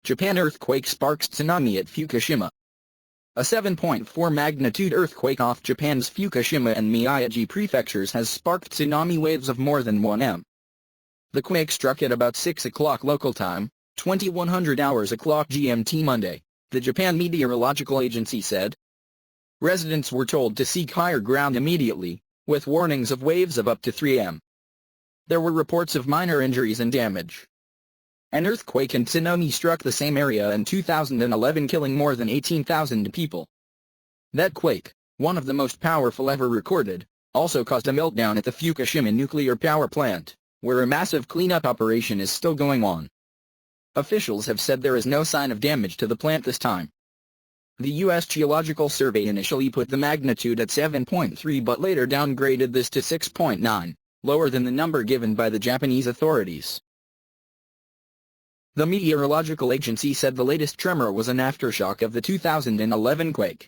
Japan earthquake sparks tsunami at Fukushima. A 7.4 magnitude earthquake off Japan's Fukushima and Miyagi prefectures has sparked tsunami waves of more than 1 m. The quake struck at about 6 o'clock local time, 2100 hours o'clock GMT Monday, the Japan Meteorological Agency said. Residents were told to seek higher ground immediately, with warnings of waves of up to 3 m. There were reports of minor injuries and damage. An earthquake and tsunami struck the same area in 2011, killing more than 18,000 people. That quake, one of the most powerful ever recorded, also caused a meltdown at the Fukushima nuclear power plant, where a massive cleanup operation is still going on. Officials have said there is no sign of damage to the plant this time. The US Geological Survey initially put the magnitude at 7.3 but later downgraded this to 6.9, lower than the number given by the Japanese authorities. The Meteorological Agency said the latest tremor was an aftershock of the 2011 quake.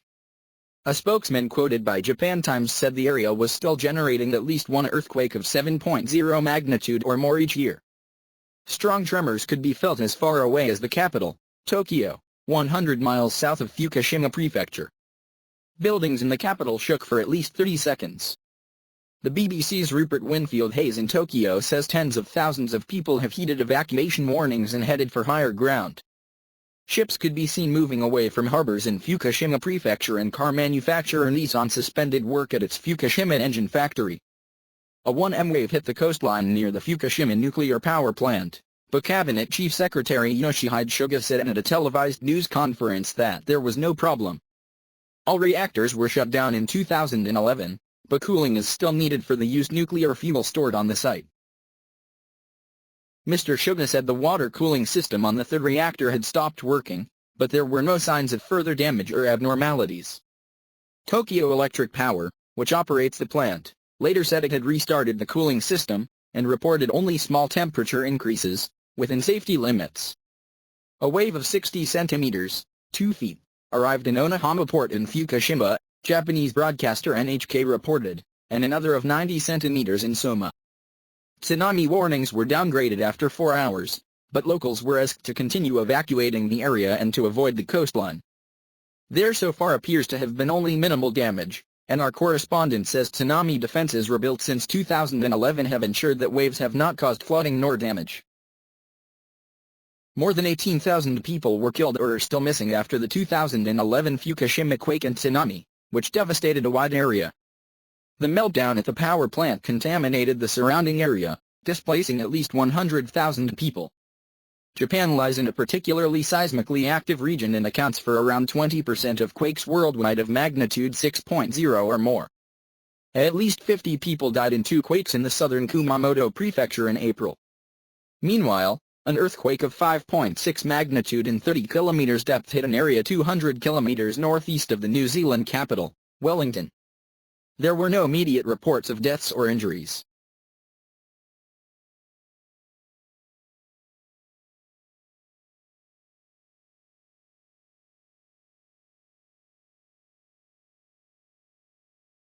A spokesman quoted by Japan Times said the area was still generating at least one earthquake of 7.0 magnitude or more each year. Strong tremors could be felt as far away as the capital, Tokyo, 100 miles south of Fukushima Prefecture. Buildings in the capital shook for at least 30 seconds. The BBC's Rupert Winfield-Hayes in Tokyo says tens of thousands of people have heeded evacuation warnings and headed for higher ground. Ships could be seen moving away from harbors in Fukushima Prefecture, and car manufacturer Nissan suspended work at its Fukushima engine factory. A 1 m wave hit the coastline near the Fukushima nuclear power plant, but Cabinet Chief Secretary Yoshihide Suga said at a televised news conference that there was no problem. All reactors were shut down in 2011, but cooling is still needed for the used nuclear fuel stored on the site. Mr. Suga said the water cooling system on the third reactor had stopped working, but there were no signs of further damage or abnormalities. Tokyo Electric Power, which operates the plant, later said it had restarted the cooling system, and reported only small temperature increases, within safety limits. A wave of 60 centimeters, 2 feet, arrived in Onahama Port in Fukushima, Japanese broadcaster NHK reported, and another of 90 centimeters in Soma. Tsunami warnings were downgraded after 4 hours, but locals were asked to continue evacuating the area and to avoid the coastline. There so far appears to have been only minimal damage, and our correspondent says tsunami defenses rebuilt since 2011 have ensured that waves have not caused flooding nor damage. More than 18,000 people were killed or are still missing after the 2011 Fukushima quake and tsunami, which devastated a wide area. The meltdown at the power plant contaminated the surrounding area, displacing at least 100,000 people. Japan lies in a particularly seismically active region and accounts for around 20% of quakes worldwide of magnitude 6.0 or more. At least 50 people died in 2 quakes in the southern Kumamoto prefecture in April. Meanwhile, an earthquake of 5.6 magnitude and 30 km depth hit an area 200 km northeast of the New Zealand capital, Wellington. There were no immediate reports of deaths or injuries.